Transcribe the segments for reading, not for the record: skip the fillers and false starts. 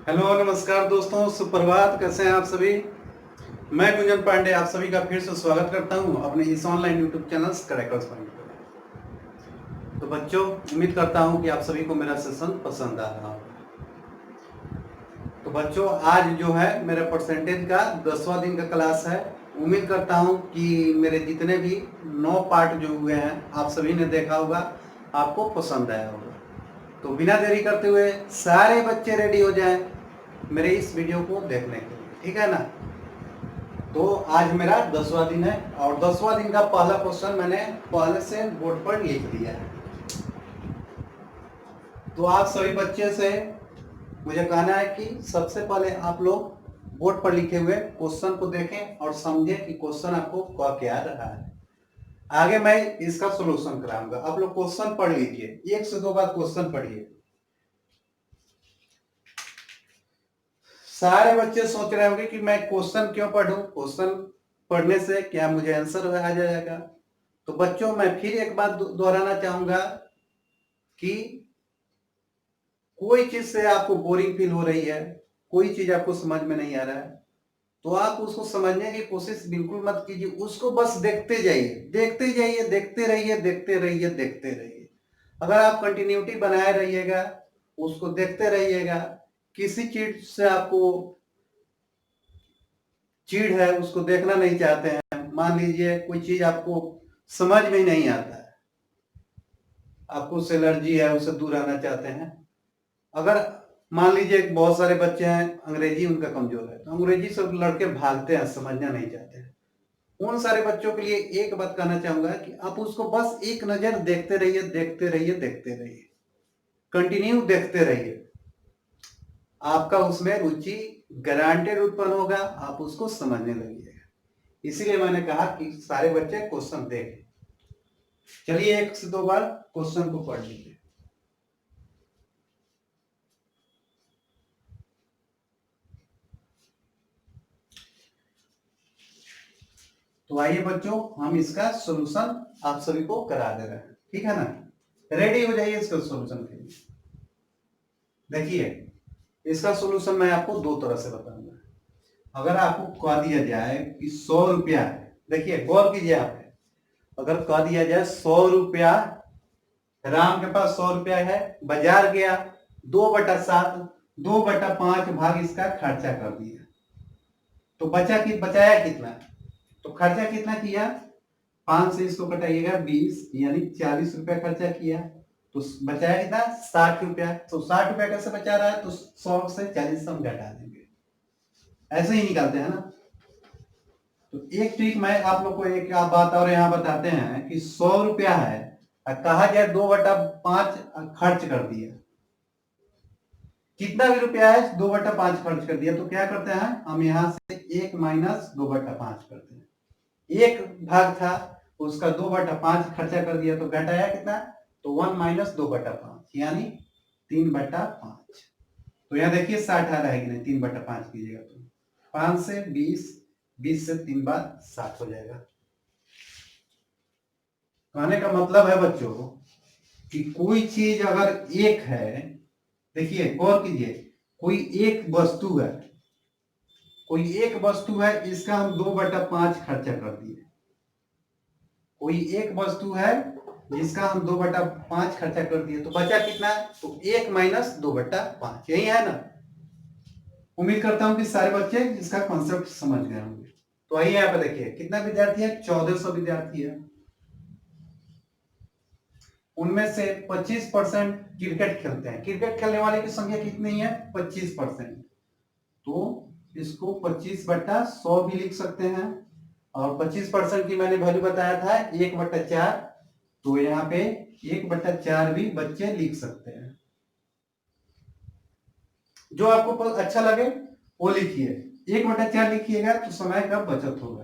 Hello नमस्कार दोस्तों, सुप्रभात। कैसे हैं आप सभी। मैं गुंजन पांडे आप सभी का फिर से स्वागत करता हूं अपने इस online YouTube channel crackers point पर। तो बच्चों, उम्मीद करता हूं कि आप सभी को मेरा सेशन पसंद आ रहा होगा। तो बच्चों, आज जो है मेरा परसेंटेज का 10वां दिन का क्लास है। उम्मीद करता हूं कि मेरे जितने भी 9 पार्ट जो हुए हैं आप सभी ने देखा होगा, आपको पसंद आया होगा। तो बिना देरी करते हुए सारे बच्चे रेडी हो जाएं मेरे इस वीडियो को देखने के लिए, ठीक है ना। तो आज मेरा 10वां दिन है और 10वां दिन का पहला क्वेश्चन मैंने पहले से बोर्ड पर लिख दिया है। तो आप सभी बच्चे से मुझे कहना है कि सबसे पहले आप लोग बोर्ड पर लिखे हुए क्वेश्चन को देखें और समझें कि क्वेश्चन आपको कह क्या रहा है। आगे मैं इसका सॉल्यूशन कराऊंगा। आप लोग क्वेश्चन पढ़ लीजिए, 1 से 2 बार क्वेश्चन पढ़िए। सारे बच्चे सोच रहे होंगे कि मैं क्वेश्चन क्यों पढ़ूं, क्वेश्चन पढ़ने से क्या मुझे आंसर आ जाएगा। तो बच्चों, मैं फिर एक बात दोहराना चाहूंगा कि कोई चीज से आपको बोरिंग फील हो रही है, कोई चीज आपको समझ में नहीं आ रहा है, तो आप उसको समझने की कोशिश बिल्कुल मत कीजिए। उसको बस देखते जाइए, देखते जाइए, देखते रहिए, देखते रहिए, देखते रहिए। अगर आप कंटिन्यूटी बनाए रहिएगा, उसको देखते रहिएगा, किसी चीज से आपको चीड़ है, उसको देखना नहीं चाहते हैं, मान लीजिए कोई चीज आपको समझ में नहीं आता है, आपको उससे एलर्जी है, उससे दूर रहना चाहते हैं। अगर मान लीजिए बहुत सारे बच्चे हैं, अंग्रेजी उनका कमजोर है, तो अंग्रेजी से लड़के भागते हैं, समझना नहीं चाहते हैं। उन सारे बच्चों के लिए एक बात कहना चाहूंगा कि आप उसको बस एक नजर देखते रहिए, देखते रहिए, देखते रहिए, कंटिन्यू देखते रहिए। आपका उसमें रुचि गारंटेड उत्पन्न होगा, आप उसको समझने लगिएगा। इसीलिए मैंने कहा कि सारे बच्चे क्वेश्चन देखें। चलिए 1 से 2 बार क्वेश्चन को पढ़ लीजिए। तो आइए बच्चों, हम इसका सॉल्यूशन आप सभी को करा दे रहे हैं, ठीक है ना। रेडी हो जाइए इसका सॉल्यूशन के लिए। देखिए, इसका सॉल्यूशन मैं आपको 2 तरह से बताऊंगा। अगर आपको कह दिया जाए कि 100 रुपया है, देखिए गौर कीजिए आप, अगर कह दिया जाए 100 रुपया, राम के पास 100 रुपया है, बाजार गया, 2/7, 2/5 भाग इसका खर्चा कर दिया, तो बचाया कितना। तो खर्चा कितना किया, 5 से इसको कटाइएगा 20, यानी 40 रुपया खर्चा किया। तो बचाया कितना, 60 रुपया। तो 60 रुपया कैसे बचा रहा है, तो 100 से 40 हम घटा देंगे, ऐसे ही निकालते हैं ना। तो एक ट्रिक मैं आप लोग को एक बात और यहाँ बताते हैं कि 100 रुपया है, कहा जाए 2/5 खर्च कर दिया, कितना भी रुपया है 2/5 खर्च कर दिया, तो क्या करते हैं हम यहाँ से 1 माइनस 2/5 करते हैं। एक भाग था, उसका 2/5 खर्चा कर दिया, तो घटाया कितना, तो 1 माइनस 2/5, यानी 3/5। तो यहाँ देखिए 60 आ रहा है कि नहीं, 3/5 कीजिएगा तो 5 से 20, 20 से 3 बार 60 हो जाएगा। कहने का मतलब है बच्चों कि कोई चीज अगर एक है, देखिए गौर कीजिए, कोई एक वस्तु है, कोई एक वस्तु है, इसका हम 2/5 खर्चा कर दिए। कोई एक वस्तु है जिसका हम 2/5 खर्चा कर दिए, तो बचा कितना, तो 1 माइनस 2/5, यही है ना। उम्मीद करता हूं कि सारे बच्चे इसका कॉन्सेप्ट समझ गए होंगे। तो आइए यहाँ पे देखिए कितना विद्यार्थी है, 1400 विद्यार्थी है। उनमें से 25% क्रिकेट खेलते हैं। क्रिकेट खेलने वाले की संख्या कितनी है, 25%। तो इसको 25/100 भी लिख सकते हैं, और 25% की मैंने वैल्यू बताया था 1/4, तो यहाँ पे 1/4 भी बच्चे लिख सकते हैं। जो आपको अच्छा लगे वो लिखिए, 1/4 लिखिएगा तो समय का बचत होगा।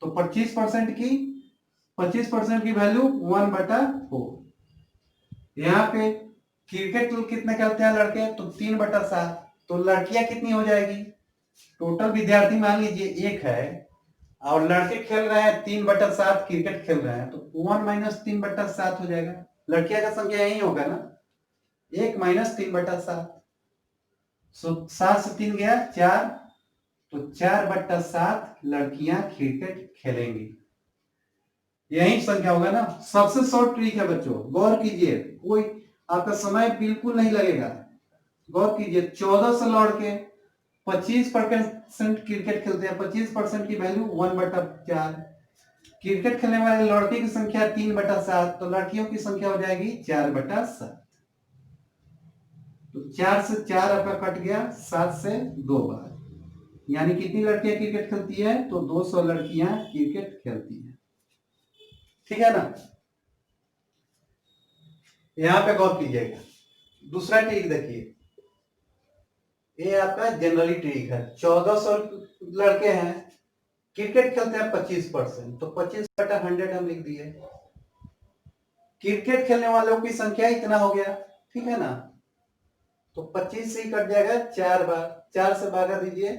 तो 25% की वैल्यू 1/4। यहाँ पे क्रिकेट कितने खेलते हैं लड़के, तो 3/7। तो लड़कियां कितनी हो जाएगी, टोटल विद्यार्थी मान लीजिए 1 है, और लड़के खेल रहे हैं 3/7 क्रिकेट खेल रहे हैं, तो 1 माइनस 3/7 हो जाएगा। लड़कियां का संख्या यही होगा ना, 1 माइनस 3/7। 7 से 3 गया 4, तो 4/7 लड़कियां क्रिकेट खेलेंगी। यही संख्या होगा ना। सबसे शॉर्ट ट्रिक है बच्चों, गौर कीजिए, कोई आपका समय बिल्कुल नहीं लगेगा। गौर कीजिए, 14 से लड़के 25% क्रिकेट खेलते हैं, 25% की वैल्यू 1/4। क्रिकेट खेलने वाले लड़के की संख्या 3/7, तो लड़कियों की संख्या हो जाएगी 4/7। तो 4 से 4 आपका कट गया, 7 से 2 बार, यानी कितनी लड़कियां क्रिकेट खेलती है? तो 200 लड़कियां क्रिकेट खेलती है। ठीक है ना। यहां पे गौर कीजिएगा, दूसरा ट्रिक देखिए, ये आपका जनरली ट्रिक है। 1400 लड़के हैं, क्रिकेट खेलते हैं 25%, तो 25/100 हम लिख दिए। क्रिकेट खेलने वालों की संख्या इतना हो गया, ठीक है ना। तो 25 से ही कट जाएगा 4 बार, 4 से भागा दीजिए,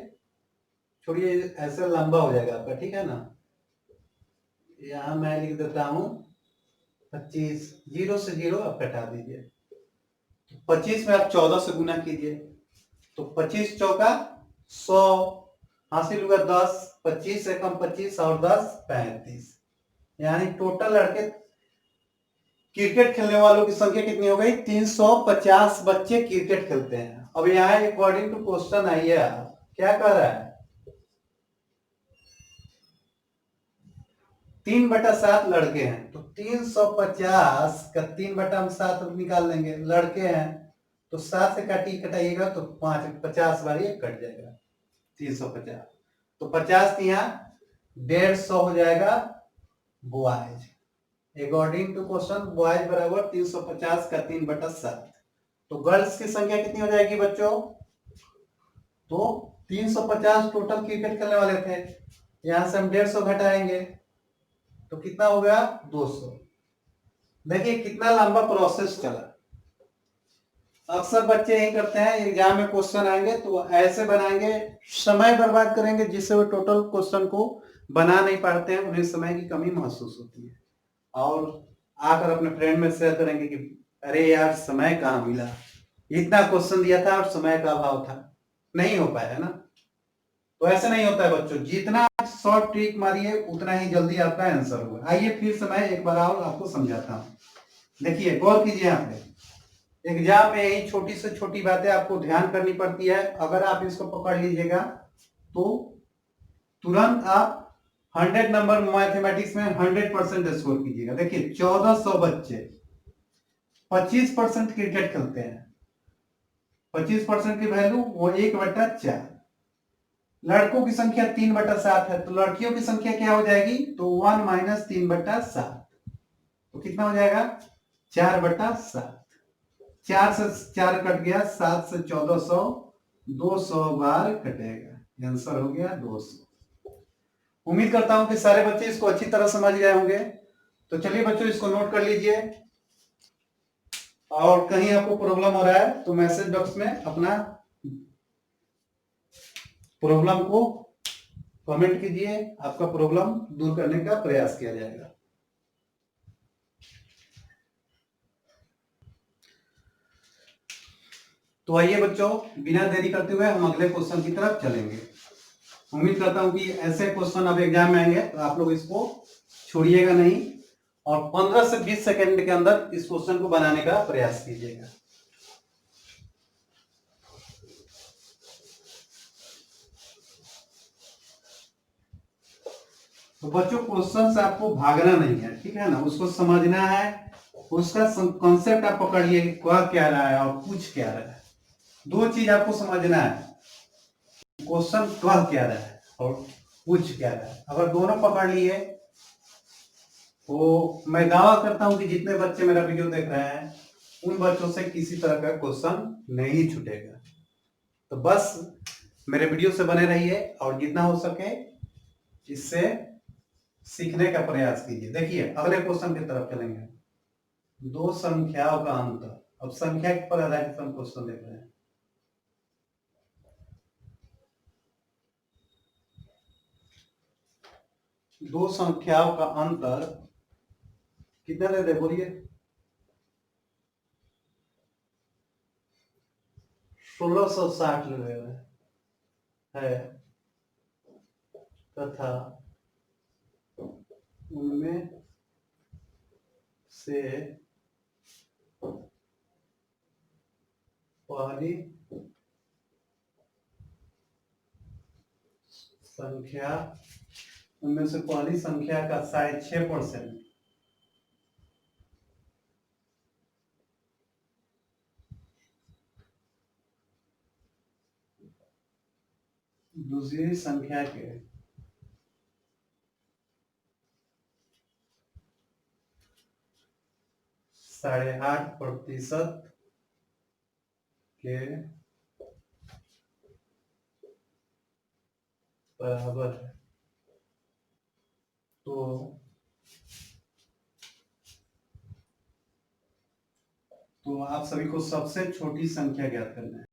छोड़िए ऐसे लंबा हो जाएगा आपका, ठीक है ना। यहां मैं लिख देता हूं 25, 0 से 0 आप कटा दीजिए। 25 में आप 14 से गुना कीजिए, तो 25 चौका 100, हासिल हुआ 10, 25 से कम 25 और 10 35, यानी टोटल लड़के क्रिकेट खेलने वालों की संख्या कितनी हो गई? 350 बच्चे क्रिकेट खेलते हैं। अब यहाँ अकॉर्डिंग टू क्वेश्चन आइए, आप क्या कह रहा है? 3/7 लड़के हैं, तो 350 का 3/7 निकाल लेंगे। लड़के हैं तो 7 से कटाइएगा तो 50 बार ये कट जाएगा, 350, तो 50 यहाँ 150 हो जाएगा boys. According to question boys बराबर 350 का 3/7। तो गर्ल्स की संख्या कितनी हो जाएगी बच्चों? तो 350 टोटल क्रिकेट खेलने वाले थे, यहां से हम 150 घटाएंगे तो कितना हो गया? 200। देखिए कितना लंबा प्रोसेस चला। अक्सर बच्चे यही करते हैं, एग्जाम में क्वेश्चन आएंगे तो ऐसे बनाएंगे, समय बर्बाद करेंगे, जिससे वो टोटल क्वेश्चन को बना नहीं पाते हैं, उन्हें समय की कमी महसूस होती है, और आकर अपने फ्रेंड में शेयर करेंगे कि अरे यार समय कहाँ मिला, इतना क्वेश्चन दिया था और समय का अभाव था, नहीं हो पाया ना। तो ऐसे नहीं होता है बच्चों, जितना शॉर्ट ट्रिक मारिए उतना ही जल्दी आपका आंसर होगा। आइए फिर से मैं एक बार और आपको समझाता हूँ। देखिए गौर कीजिए, यहाँ पे एग्जाम में यही छोटी से छोटी बातें आपको ध्यान करनी पड़ती है। अगर आप इसको पकड़ लीजिएगा तो तुरंत आप 100 नंबर मैथमेटिक्स में 100% स्कोर कीजिएगा। देखिए 1400 बच्चे 25% क्रिकेट खेलते हैं, 25% की वैल्यू वो 1/4। लड़कों की संख्या 3/7 है, तो लड़कियों की संख्या क्या हो जाएगी? तो 1 - 3/7, तो कितना हो जाएगा? 4/7। 4 से 4 कट गया, 7 से 1400, 200 बार कटेगा, आंसर हो गया 200। उम्मीद करता हूं कि सारे बच्चे इसको अच्छी तरह समझ गए होंगे। तो चलिए बच्चों इसको नोट कर लीजिए, और कहीं आपको प्रॉब्लम हो रहा है तो मैसेज बॉक्स में अपना प्रॉब्लम को कमेंट कीजिए, आपका प्रॉब्लम दूर करने का प्रयास किया जाएगा। तो आइए बच्चों, बिना देरी करते हुए हम अगले क्वेश्चन की तरफ चलेंगे। उम्मीद करता हूं कि ऐसे क्वेश्चन अब एग्जाम में आएंगे तो आप लोग इसको छोड़िएगा नहीं, और 15 से 20 सेकंड के अंदर इस क्वेश्चन को बनाने का प्रयास कीजिएगा। तो बच्चों क्वेश्चन से आपको भागना नहीं है, ठीक है ना, उसको समझना है, उसका कॉन्सेप्ट आप पकड़िए कि क्या रहा है और पूछ क्या रहा है। दो चीज आपको समझना है, क्वेश्चन क्या रहा है और पूछ क्या रहा है। अगर दोनों पकड़ लिए तो मैं दावा करता हूं कि जितने बच्चे मेरा वीडियो देख रहे हैं उन बच्चों से किसी तरह का क्वेश्चन नहीं छूटेगा। तो बस मेरे वीडियो से बने रहिए और जितना हो सके इससे सीखने का प्रयास कीजिए। देखिए अगले क्वेश्चन की तरफ चलेंगे, दो संख्याओं का अंतर। अब संख्या पर आधारित हम क्वेश्चन देख रहे हैं। दो संख्याओं का अंतर कितना दे दे बोलिए? 1660 ले है तथा उनमें से पहली संख्या उनमें से पहली संख्या का 6.5%, दूसरी संख्या के 8.5% के बराबर है। तो आप सभी को सबसे छोटी संख्या ज्ञात करना है।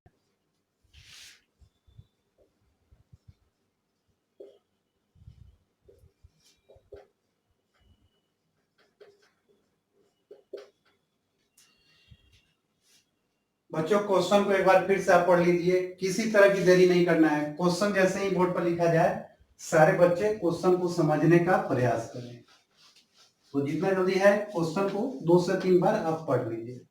बच्चों क्वेश्चन को एक बार फिर से आप पढ़ लीजिए, किसी तरह की देरी नहीं करना है। क्वेश्चन जैसे ही बोर्ड पर लिखा जाए सारे बच्चे क्वेश्चन को समझने का प्रयास करें। तो जितना जल्दी है क्वेश्चन को 2 से 3 बार आप पढ़ लीजिए।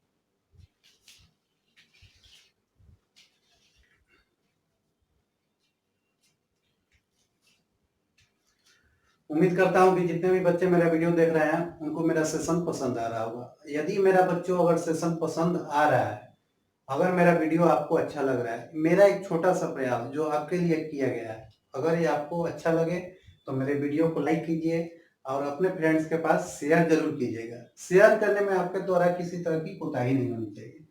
उम्मीद करता हूं कि जितने भी बच्चे मेरा वीडियो देख रहे हैं उनको मेरा सेशन पसंद आ रहा होगा। यदि मेरा बच्चों अगर सेशन पसंद आ रहा है, अगर मेरा वीडियो आपको अच्छा लग रहा है, मेरा एक छोटा सा प्रयास जो आपके लिए किया गया है, अगर ये आपको अच्छा लगे तो मेरे वीडियो को लाइक कीजिए और अपने फ्रेंड्स के पास शेयर जरूर कीजिएगा। शेयर करने में आपके द्वारा किसी तरह की कोताही नहीं होनी चाहिए,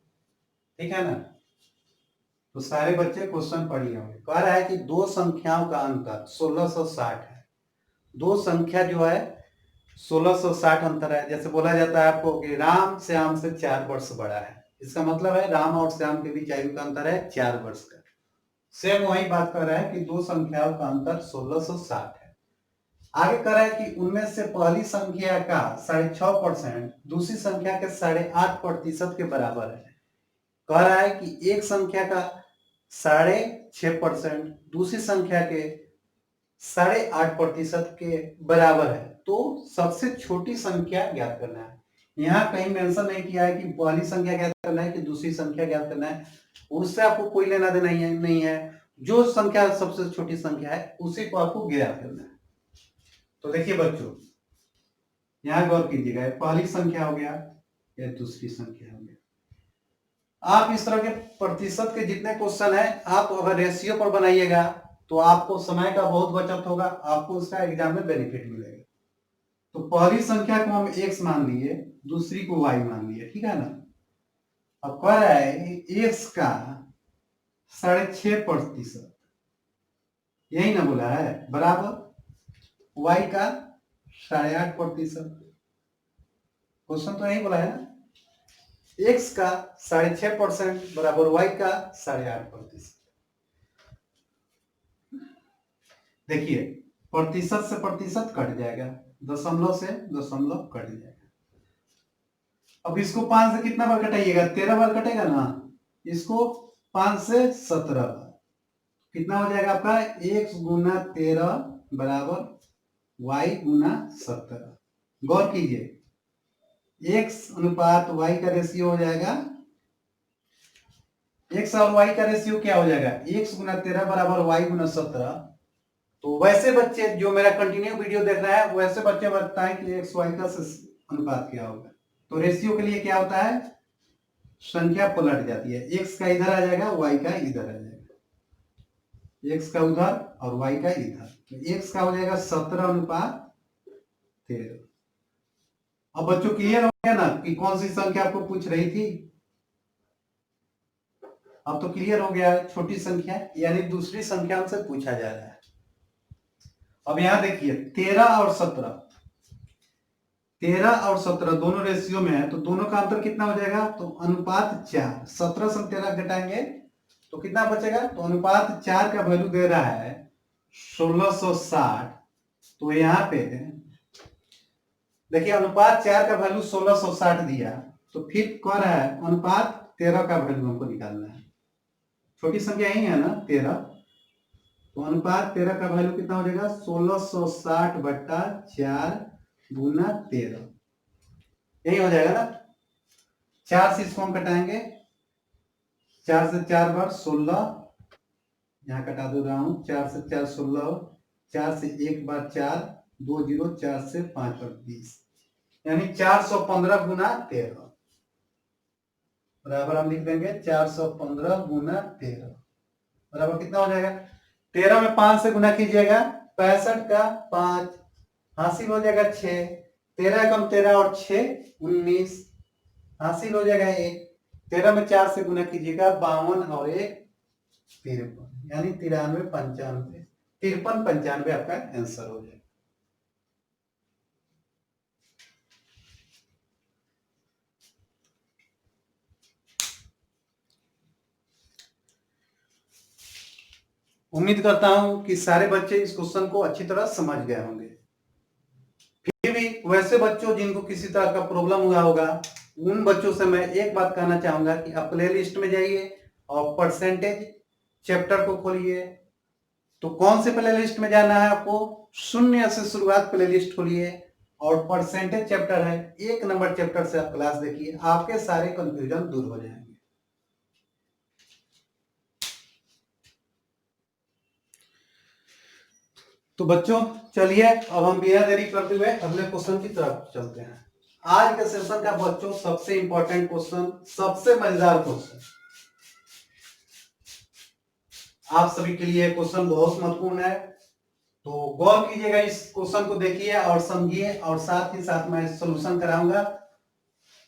ठीक है ना। तो सारे बच्चे क्वेश्चन पढ़िए होंगे। कह रहा है कि दो संख्याओं का अंतर 1660 है। दो संख्या जो है 1660 अंतर है। जैसे बोला जाता है आपको कि राम श्याम से 4 वर्ष बड़ा है, इसका मतलब है राम और श्याम के बीच आयु का अंतर है 4 वर्ष का। सेम वही बात कर रहा है कि दो संख्याओं का अंतर 1660 है। आगे कर रहा है कि उनमें से पहली संख्या का 6.5% दूसरी संख्या के 8.5% के बराबर है। कह रहा है कि एक संख्या का 6.5% दूसरी संख्या के 8.5% के बराबर है। तो सबसे छोटी संख्या ज्ञात करना है। यहाँ कहीं मेंशन नहीं किया है कि पहली संख्या ज्ञात करना है कि दूसरी संख्या ज्ञात करना है, उससे आपको कोई लेना देना नहीं है। जो संख्या सबसे छोटी संख्या है उसी को आपको ज्ञात करना है। तो देखिए बच्चों, यहाँ गौर कीजिएगा, पहली संख्या हो गया या दूसरी संख्या हो गया। आप इस तरह के प्रतिशत के जितने क्वेश्चन है आप अगर रेशियो पर बनाइएगा तो आपको समय का बहुत बचत होगा, आपको उसका एग्जाम में बेनिफिट मिलेगा। तो पहली संख्या को हम x मान लिए, दूसरी को y मान लिए, ठीक है ना। अब कह रहा है x का 6.5%, यही ना बोला है, बराबर y का 8.5%। क्वेश्चन तो यही बोला है ना, x का 6.5% बराबर y का 8.5%। देखिए प्रतिशत से प्रतिशत कट जाएगा, दशमलव से दशमलव कट जाएगा। अब इसको 5 से कितना बार कटाइएगा, 13 बार कटेगा ना। इसको 5 से 17 बार, कितना हो जाएगा आपका, x गुना 13 बराबर y गुना 17। गौर कीजिए x अनुपात y का रेशियो हो जाएगा, x और y का रेशियो क्या हो जाएगा, x गुना 13 बराबर y गुना 17। तो वैसे बच्चे जो मेरा कंटिन्यू वीडियो देख रहा है वैसे बच्चे बताएं कि x y का अनुपात क्या होगा। तो रेशियो के लिए क्या होता है, संख्या पलट जाती है, x का इधर आ जाएगा y का इधर आ जाएगा, x का उधर और y का इधर। तो x का हो जाएगा 17:13। अब बच्चों क्लियर हो गया ना कि कौन सी संख्या आपको पूछ रही थी। अब तो क्लियर हो गया, छोटी संख्या यानी दूसरी संख्या हमसे पूछा जा रहा है। अब यहां देखिए 13 और 17 दोनों रेशियो में है, तो दोनों का अंतर कितना हो जाएगा, तो अनुपात 4। 17 से 13 घटाएंगे तो कितना बचेगा, तो अनुपात 4 का वैल्यू दे रहा है 1660। तो यहाँ पे देखिए अनुपात 4 का वैल्यू 1660 दिया, तो फिर कह रहा है अनुपात 13 का वैल्यू हमको निकालना है। छोटी संख्या ही है ना 13, तो अनुपात 13 का वैल्यू कितना हो जाएगा 1660/4 गुना 13, यही हो जाएगा ना। 4 से इसको हम कटाएंगे, 4 से 4 बार 16, यहाँ कटा दे रहा हूं, 4 से 4 16, 4 से 1 बार 4, 2 0, 4 से 5 बार 20, यानी 415 गुना 13 बराबर हम लिख देंगे 415 गुना 13 बराबर कितना हो जाएगा। 13 में 5 से गुना कीजिएगा, 65 का 5, हासिल हो जाएगा 6, 13 कम 13 और 6 19, हासिल हो जाएगा 1, 13 में 4 से गुना कीजिएगा, 52 और 1 53, यानी 93 95 53 95 आपका आंसर हो जाएगा। उम्मीद करता हूं कि सारे बच्चे इस क्वेश्चन को अच्छी तरह समझ गए होंगे। फिर भी वैसे बच्चों जिनको किसी तरह का प्रॉब्लम हुआ होगा, उन बच्चों से मैं एक बात कहना चाहूंगा कि आप प्ले लिस्ट में जाइए और परसेंटेज चैप्टर को खोलिए। तो कौन से प्ले लिस्ट में जाना है आपको, शून्य से शुरुआत प्ले लिस्ट खोलिए और परसेंटेज चैप्टर है 1 नंबर चैप्टर से आप क्लास देखिए, आपके सारे कंफ्यूजन दूर हो जाएंगे। तो बच्चों चलिए अब हम बिना देरी करते हुए अगले क्वेश्चन की तरफ चलते हैं। आज के सेशन का बच्चों सबसे इंपॉर्टेंट क्वेश्चन, सबसे मजेदार क्वेश्चन, आप सभी के लिए क्वेश्चन बहुत महत्वपूर्ण है, तो गौर कीजिएगा, इस क्वेश्चन को देखिए और समझिए, और साथ ही साथ मैं सॉल्यूशन कराऊंगा,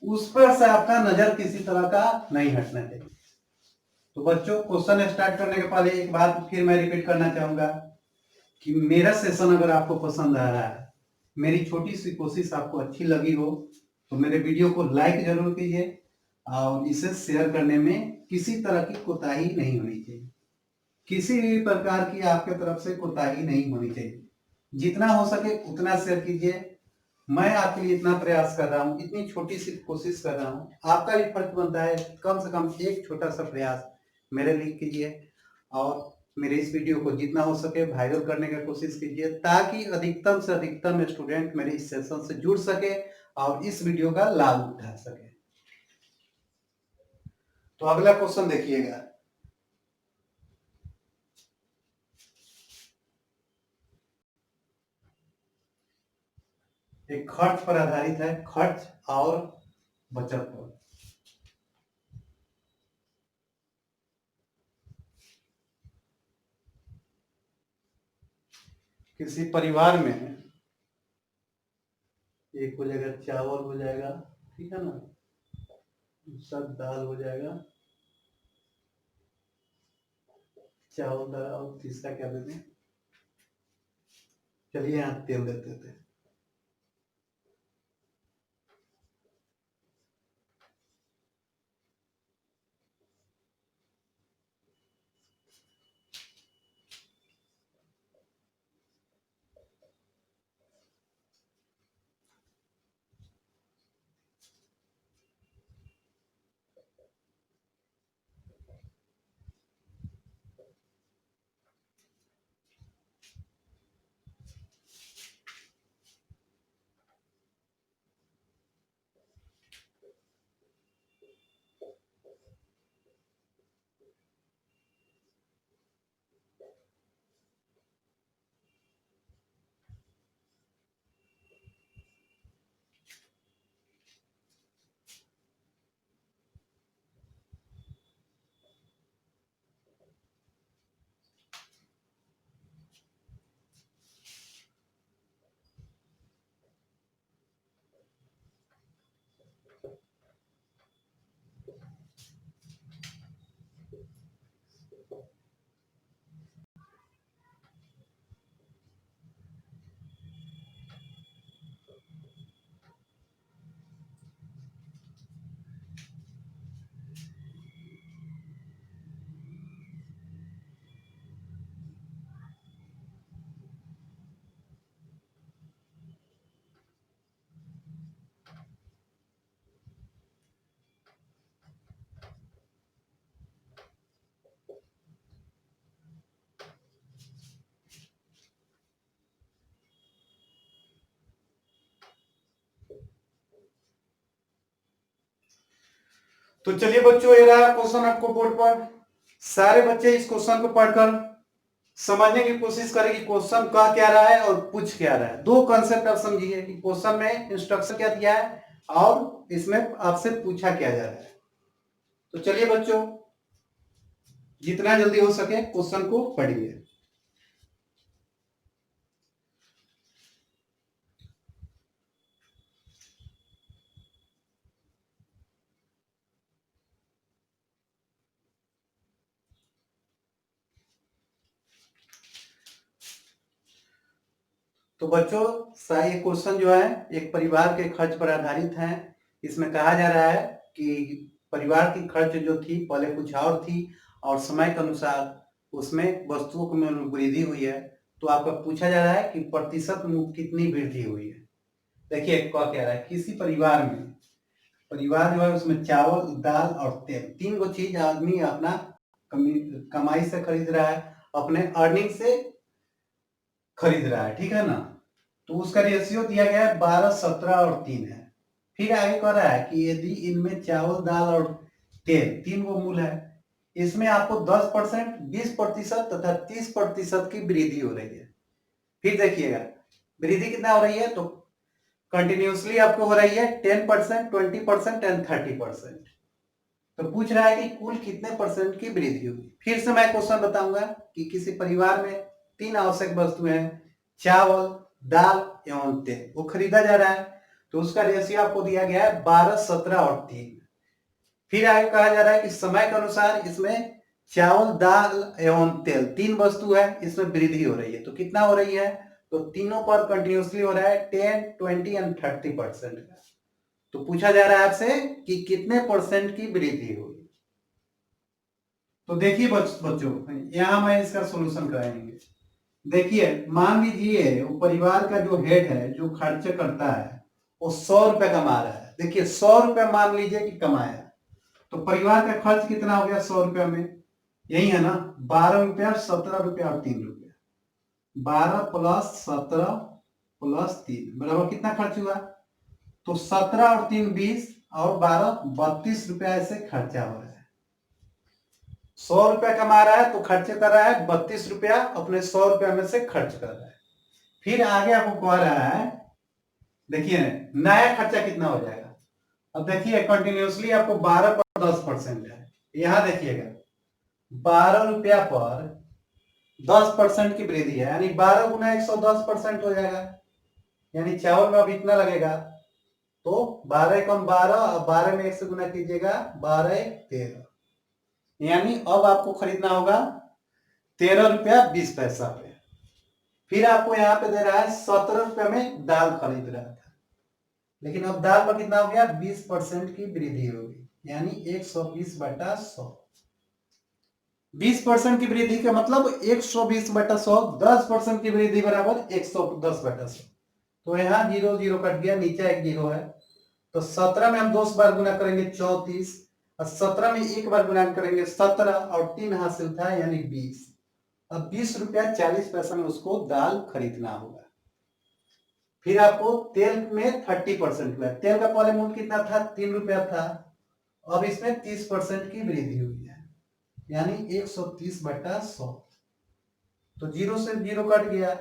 उस पर से आपका नजर किसी तरह का नहीं हटना चाहिए। तो बच्चों क्वेश्चन स्टार्ट करने के पहले एक बात फिर मैं रिपीट करना चाहूंगा कि मेरा सेशन अगर आपको पसंद आ रहा है, मेरी छोटी सी कोशिश आपको अच्छी लगी हो, तो मेरे वीडियो को लाइक जरूर कीजिए और इसे शेयर करने में किसी तरह की कोताही नहीं होनी चाहिए, किसी भी प्रकार की आपके तरफ से कोताही नहीं होनी चाहिए। जितना हो सके उतना शेयर कीजिए। मैं आपके लिए इतना प्रयास कर रहा हूँ, इतनी छोटी सी कोशिश कर रहा हूँ, आपका भी फर्ज बनता है कम से कम एक छोटा सा प्रयास मेरे लिए कीजिए और मेरे इस वीडियो को जितना हो सके वायरल करने की कोशिश कीजिए, ताकि अधिकतम से अधिकतम स्टूडेंट मेरे इस सेशन से जुड़ सके और इस वीडियो का लाभ उठा सके। तो अगला क्वेश्चन देखिएगा, एक खर्च पर आधारित है, खर्च और बचत पर। किसी परिवार में एक हो जाएगा चावल हो जाएगा, ठीक है ना, दूसरा दाल हो जाएगा, चावल दाल, और तीसरा क्या देते हैं, चलिए यहाँ तेल देते थे। तो चलिए बच्चों, ये रहा क्वेश्चन आपको बोर्ड पर। सारे बच्चे इस क्वेश्चन को पढ़कर समझने की कोशिश करें कि क्वेश्चन कह क्या रहा है और पूछ क्या रहा है। दो कंसेप्ट आप समझिए कि क्वेश्चन में इंस्ट्रक्शन क्या दिया है और इसमें आपसे पूछा क्या जा रहा है। तो चलिए बच्चों, जितना जल्दी हो सके क्वेश्चन को पढ़िए। तो बच्चों, ये क्वेश्चन जो है एक परिवार के खर्च पर आधारित है। इसमें कहा जा रहा है कि परिवार की खर्च जो थी पहले कुछ और थी और समय के अनुसार उसमें वस्तुओं में वृद्धि हुई है। तो आपका पूछा जा रहा है कि प्रतिशत में कितनी वृद्धि हुई है। देखिए क्या कह रहा है, किसी परिवार में, परिवार जो है उसमें चावल, दाल और तेल, तीन गो चीज आदमी अपना कमाई से खरीद रहा है, अपने अर्निंग से खरीद रहा है, ठीक है ना। तो उसका रेशियो दिया गया है 12, 17 और 3 है। फिर आगे कह रहा है कि यदि इनमें चावल, दाल और तेल तीन गो मूल है, इसमें आपको 10%, 20% तथा 30% की वृद्धि हो रही है। फिर देखिएगा वृद्धि कितना हो रही है, तो कंटिन्यूसली आपको हो रही है 10%, 20% एंड 30%। तो पूछ रहा है कि कुल कितने परसेंट की वृद्धि होगी। फिर से मैं क्वेश्चन बताऊंगा कि किसी परिवार में तीन आवश्यक वस्तुएं हैं, चावल, दाल एवं तेल, वो खरीदा जा रहा है। तो उसका रेशियो आपको दिया गया है 12, 17 और 3। फिर आगे कहा जा रहा है कि समय के अनुसार इसमें चावल, दाल एवं तेल तीन वस्तु है, इसमें वृद्धि हो रही है। तो कितना हो रही है, तो तीनों पर कंटिन्यूसली हो रहा है 10, 20 एंड 30% का। तो पूछा जा रहा है आपसे कि कितने परसेंट की वृद्धि होगी। तो देखिए बच्चों, यहां मैं इसका सोल्यूशन कराएंगे। देखिए मान लीजिए वो परिवार का जो हेड है, जो खर्च करता है, वो 100 रुपए कमा रहा है। देखिए 100 रुपए मान लीजिए कि कमाया, तो परिवार का खर्च कितना हो गया 100 रुपया में, यही है ना, 12 रुपया, 17 रुपया और 3 रुपया। 12 प्लस 17 प्लस 3 बराबर कितना खर्च हुआ, तो 17 और 3 20 और 12 32 रुपया ऐसे खर्चा हो रहा है। 100 रुपया कमा रहा है तो खर्च कर रहा है 32 रुपया, अपने 100 रुपया में से खर्च कर रहा है। फिर आगे आपको कह रहा है, देखिए नया खर्चा कितना हो जाएगा। अब देखिए कंटिन्यूसली आपको 12 पर 10% है, यहां देखिएगा 12 रुपया पर 10% की वृद्धि है, यानी 12 गुना 110% हो जाएगा। यानी चावल में अब इतना लगेगा, तो 12 कम 12 और 12 में 1 से गुना कीजिएगा, 12 13, यानी अब आपको खरीदना होगा 13 रुपया 20 पैसा पे। फिर आपको यहाँ पे दे रहा है 17 रुपये में दाल खरीद रहा था, लेकिन अब दाल पर कितना हो गया, 20% की वृद्धि होगी, यानी 120/100। 20% की वृद्धि का मतलब 120/100, 10% की वृद्धि बराबर 110/100। तो यहाँ 0 0 कट गया, नीचे एक 0 है। तो 17 में हम 2 बार गुना करेंगे 34, और 17 में एक बार गुना करेंगे 17, और 3 हासिल था यानी 20। अब 20 रुपया 40 पैसा में उसको दाल खरीदना होगा। फिर आपको तेल में 30% हुआ, तेल का पहले मूल्य कितना था, 3 रुपया था, अब इसमें 30% की वृद्धि हुई है, यानी 130/100। तो 0 से 0 कट गया,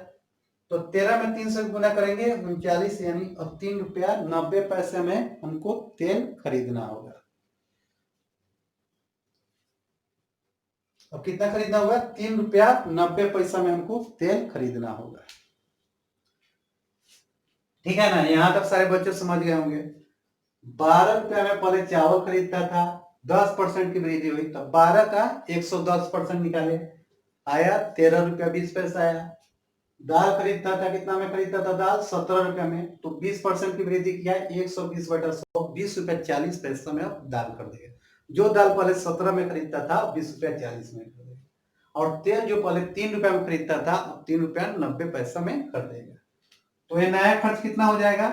तो 13 में 3 से गुना करेंगे 39, यानी अब 3 रुपया 90 पैसे में हमको तेल खरीदना होगा। अब कितना खरीदना होगा, 3 रुपया 90 पैसा में हमको तेल खरीदना होगा। ठीक है ना, यहां तक सारे बच्चे समझ गए होंगे। 12 रुपया में पहले चावल खरीदता था, 10% की वृद्धि हुई, तो 12 का 110% निकाले, आया 13 रुपया 20 पैसा आया। दाल खरीदता था, कितना में खरीदता था दाल, 17 रुपया में, तो 20% की वृद्धि किया, 120/100, 20 रुपया 40 पैसा में अब दाल कर देगा। जो दाल पहले 17 में खरीदता था 20 रुपया 40 में कर देगा, और तेल जो पहले 3 रुपया में खरीदता था अब 3 रुपया 90 पैसा में कर देगा। तो ये नया खर्च कितना हो जाएगा,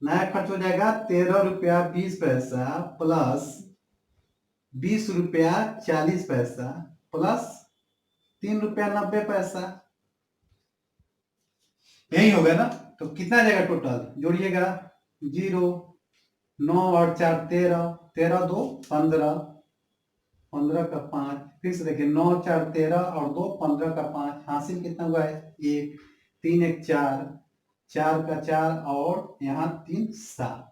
नया खर्च हो जाएगा 13 रुपया 20 पैसा प्लस 20 रुपया 40 पैसा प्लस 3 रुपया 90 पैसा, यही होगा ना। तो कितना जाएगा टोटल, जोड़िएगा 0, 9 और 4 13, 13 2 15, 15 का 5, फिर से देखिए 9 4 13 और 2 15 का 5, हासिल कितना हुआ है 1, 3 1 4, 4 का 4 और यहाँ 3 7।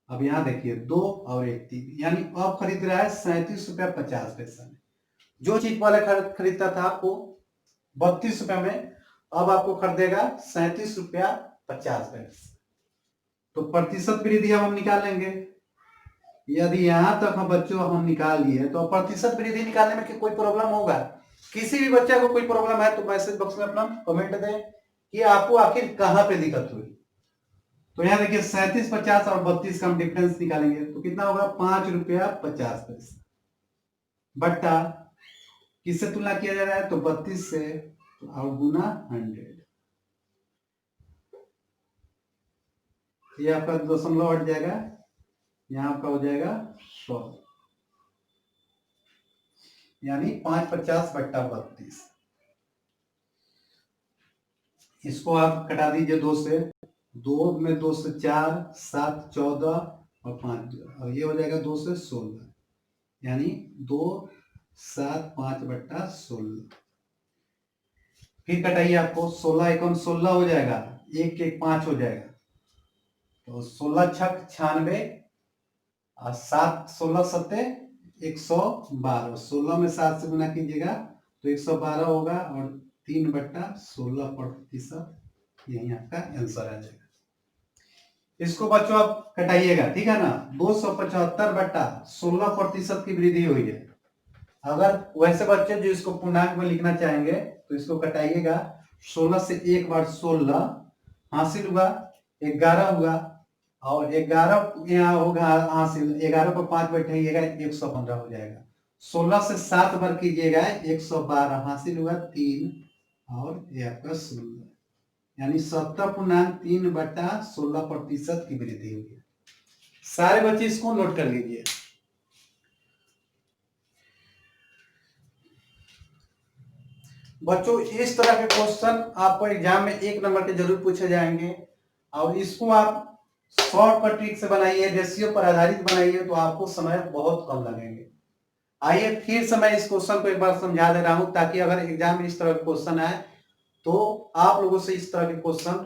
अब यहाँ देखिए 2 और 1 3, यानी अब खरीद रहा है 37 रुपया 50 पैसा में। जो चीज पहले खरीदता था आपको 32 रुपया में, अब आपको खरीदेगा 37 रुपया 50 पैसा। तो प्रतिशत वृद्धि हम निकाल लेंगे। यदि यहां तक हम बच्चों हम निकाल लिए तो प्रतिशत वृद्धि निकालने में कोई प्रॉब्लम होगा? किसी भी बच्चे को कोई प्रॉब्लम है तो मैसेज बॉक्स में अपना कमेंट दें कि आपको आखिर कहां पे दिक्कत हुई। तो यहाँ देखिए 37 50 और 32 का हम डिफरेंस निकालेंगे तो कितना होगा 5 रुपया 50 पैसा बट्टा किससे तुलना किया जा रहा है तो 32 से और गुना 100। ये आपका दशमलव हट जाएगा, यहाँ आपका हो जाएगा 100, यानी 550 बट्टा 32। इसको आप कटा दीजिए 2 से, 2 में 2 से 4, 7 14 और 5 और ये हो जाएगा 2 से 16, यानी 2 7 5 बट्टा 16। फिर कटाइए, आपको 16 एकम 16 हो जाएगा, 1 1 5 हो जाएगा, तो 16 छक 96 और 7 16 सत्ते 112, 16 में 7 से गुना कीजिएगा तो 112 होगा और 3 बट्टा 16%, यही आपका आंसर आ जाएगा। इसको बच्चों आप कटाइएगा, ठीक है ना। 275 बट्टा 16% की वृद्धि हुई है। अगर वैसे बच्चे जो इसको पूर्णांक में लिखना चाहेंगे तो इसको कटाइएगा, 16 से एक बार 16 हासिल हुआ, 11 हुआ और 11 यहाँ होगा हासिल, 11 को 5 बैठाइएगा 115 हो जाएगा। 16 से 7 बार कीजिएगा 112 हासिल हुआ 3 और ये आपका 16, यानी 70.3 बट्टा 16% की वृद्धि हुई है। सारे बच्चे इसको नोट कर लीजिए। बच्चों इस तरह के क्वेश्चन आपको एग्जाम में 1 नंबर के जरूर पूछे जाएंगे और इसको आप शॉर्टकट ट्रिक से बनाइए, रेशियो पर आधारित बनाइए तो आपको समय बहुत कम लगेंगे। आइए फिर से मैं इस क्वेश्चन को एक बार समझा दे रहा हूं ताकि अगर एग्जाम में इस तरह के क्वेश्चन आए तो आप लोगों से इस तरह के क्वेश्चन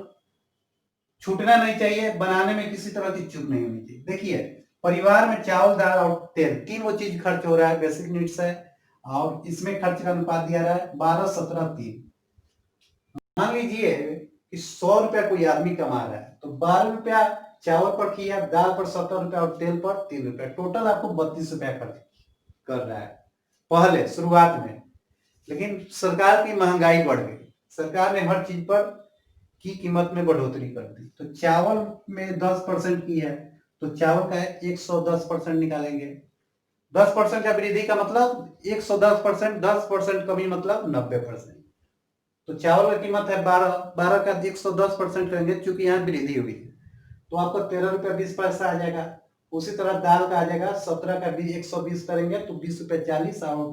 छूटना नहीं चाहिए, बनाने में किसी तरह की चूक नहीं होनी चाहिए। देखिए परिवार में चावल दाल और तेल तीन वो चीज खर्च हो रहा है, बेसिक नीड्स है, और इसमें खर्च का अनुपात दिया रहा है 12 17 3। मान लीजिए कि 100 रुपया कोई आदमी कमा रहा है तो 12 रुपया चावल पर किया, दाल पर 70 रुपया और तेल पर 3 रुपया, टोटल आपको 32 रुपया खर्च कर रहा है पहले शुरुआत में। लेकिन सरकार की महंगाई बढ़ गई, सरकार ने हर चीज पर की कीमत में बढ़ोतरी कर दी, तो चावल में 10% की है तो चावल का 110% निकालेंगे। 10% का वृद्धि का मतलब 110%, 10% कमी मतलब 90%। तो चावल की कीमत है 12, 12 का 110% करेंगे चूंकि यहाँ वृद्धि हुई है तो आपको 13 रुपया 20 पैसा आ जाएगा। उसी तरह दाल का आ जाएगा 17 का 120 करेंगे तो 20 रुपया 40, और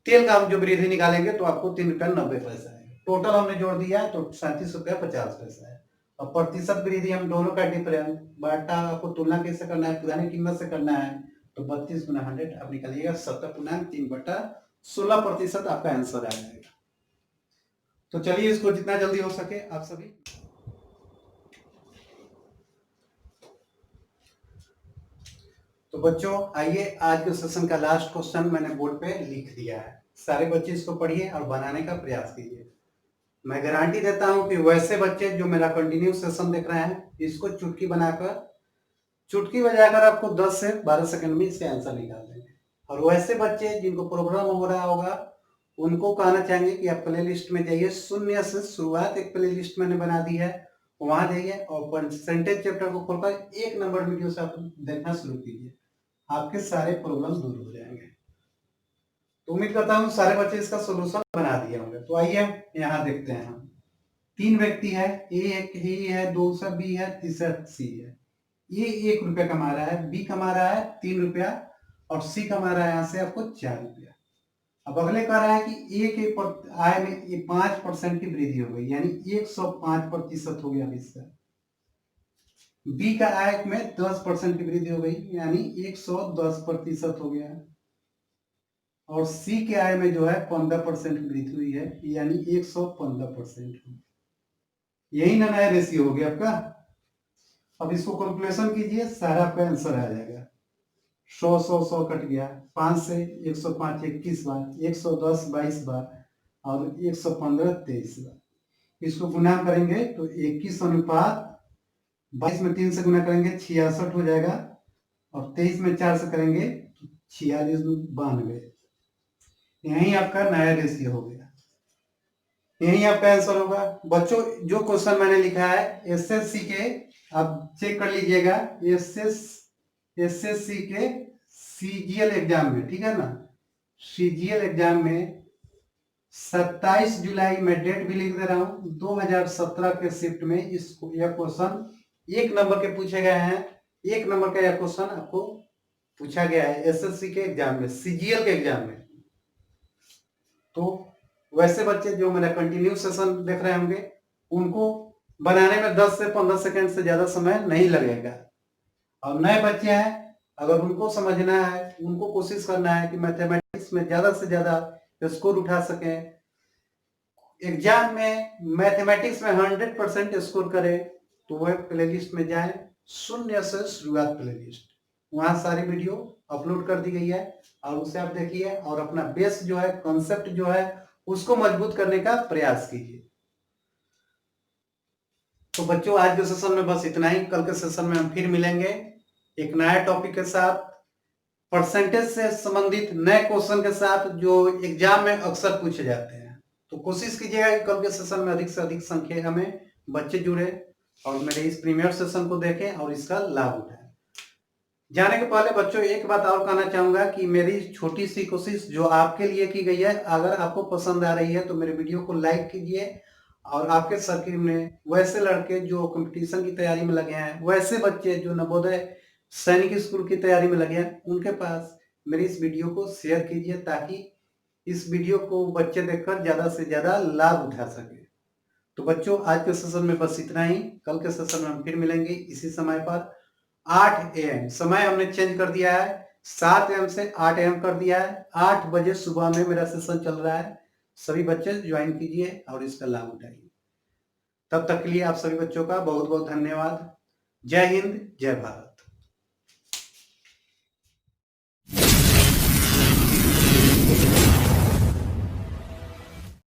तेल का हम जो वृद्धि निकालेंगे तो आपको 3 रुपया 90 पैसा आएगा। टोटल हमने जोड़ दिया है तो 37 रुपया 50 पैसा है। और प्रतिशत वृद्धि हम दोनों का डिफरेंस बाटा आपको तुलना कैसे करना है, पुरानी कीमत से करना है तो 32 गुना 100 आप निकालिएगा 70.3 बटा 16% आपका आंसर आ जाएगा। तो चलिए इसको जितना जल्दी हो सके आप सभी। तो बच्चों आइए आज के सेशन का लास्ट क्वेश्चन मैंने बोर्ड पे लिख दिया है, सारे बच्चे इसको पढ़िए और बनाने का प्रयास कीजिए। मैं गारंटी देता हूं कि वैसे बच्चे जो मेरा कंटिन्यू सेशन देख रहे हैं इसको चुटकी बनाकर चुटकी बजाकर आपको 10 से 12 सेकंड में इसके आंसर निकाल देंगे। और वैसे बच्चे जिनको प्रॉब्लम हो रहा होगा उनको कहना चाहेंगे कि आप प्ले लिस्ट में जाइए, शून्य से शुरुआत एक प्ले लिस्ट मैंने बना दी है, वहां जाइए और परसेंटेज चैप्टर को खोलकर 1 नंबर वीडियो से आप देखना शुरू कीजिए, आपके सारे प्रॉब्लम दूर हो जाएंगे। तो उम्मीद करता हूँ सारे बच्चे इसका सोल्यूशन बना दिए होंगे। तो आइए यहाँ देखते हैं हम। 3 व्यक्ति है, ए है, दूसरा बी है, तीसरा सी है। ये 1 रुपया कमा रहा है, बी कमा रहा है 3 रुपया और सी कमा रहा है यहाँ से आपको 4 रुपया। अब अगले कह रहा है कि ए के आय में ये 5% की वृद्धि हो गई, यानी 105% हो गया इसका। बी का आय में 10% की वृद्धि हो गई, यानी 110% हो गया। और सी के आय में जो है 15% की वृद्धि हुई है, यानी 115%। यही ना नया रेशियो हो गया आपका। अब इसको कैलकुलेशन कीजिए, सारा आपका आंसर आ जाएगा। 100 कट गया, 5 से 105 21 बार, 110 22 बार, और 115 23 बार। इसको गुना करेंगे तो 21 अनुपात 22 में 3 से गुना करेंगे 66 हो जाएगा, और 23 में 4 से करेंगे तो 46 92। यही आपका नया रेशियो हो गया, यही आपका आंसर होगा। बच्चों जो क्वेश्चन मैंने लिखा है एसएससी के, आप चेक कर लीजिएगा, एसएससी के सीजीएल एग्जाम में, ठीक है ना, सीजीएल एग्जाम में 27 जुलाई में डेट भी लिख दे रहा हूं, 2017 के शिफ्ट में इसको यह क्वेश्चन 1 नंबर के पूछे गए हैं। 1 नंबर का यह क्वेश्चन आपको पूछा गया है एसएससी के एग्जाम में, सीजीएल के एग्जाम में। तो वैसे बच्चे जो मेरा कंटिन्यू सेशन देख रहे होंगे, उनको बनाने में 10 से 15 सेकंड से ज्यादा समय नहीं लगेगा। और नए बच्चे हैं, अगर उनको समझना है, उनको कोशिश करना है कि मैथमेटिक्स में ज्यादा से ज्यादा स्कोर उठा सकें, एग्जाम में मैथमेटिक्स में 100% स्कोर करे, तो वह प्लेलिस्ट में जाए, शून्य से शुरुआत प्लेलिस्ट, वहां सारी वीडियो अपलोड कर दी गई है, और उसे आप देखिए और अपना बेस जो है, कॉन्सेप्ट जो है, उसको मजबूत करने का प्रयास कीजिए। तो बच्चों आज के सेशन में बस इतना ही। कल के सेशन में हम फिर मिलेंगे एक नया टॉपिक के साथ, परसेंटेज से संबंधित नए क्वेश्चन के साथ, जो एग्जाम में अक्सर पूछे जाते हैं। तो कोशिश कीजिएगा कि कल के सेशन में अधिक से अधिक संख्या में बच्चे जुड़े और मेरे इस प्रीमियर सेशन को देखें और इसका लाभ उठाएं। जाने के पहले बच्चों एक बात और कहना चाहूंगा कि मेरी छोटी सी कोशिश जो आपके लिए की गई है, अगर आपको पसंद आ रही है तो मेरे वीडियो को लाइक कीजिए, और आपके सर्किल में वैसे लड़के जो कंपटीशन की तैयारी में लगे हैं, वैसे बच्चे जो नवोदय सैनिक स्कूल की तैयारी में लगे हैं, उनके पास मेरी इस वीडियो को शेयर कीजिए, ताकि इस वीडियो को बच्चे देखकर ज्यादा से ज्यादा लाभ उठा सके। तो बच्चों आज के सेशन में बस इतना ही। कल के सेशन में हम फिर मिलेंगे इसी समय पर 8 AM। समय हमने चेंज कर दिया है, 7 AM से 8 AM कर दिया है। 8 बजे सुबह में मेरा सेशन चल रहा है, सभी बच्चे ज्वाइन कीजिए और इसका लाभ उठाइए। तब तक के लिए आप सभी बच्चों का बहुत बहुत धन्यवाद। जय हिंद, जय भारत।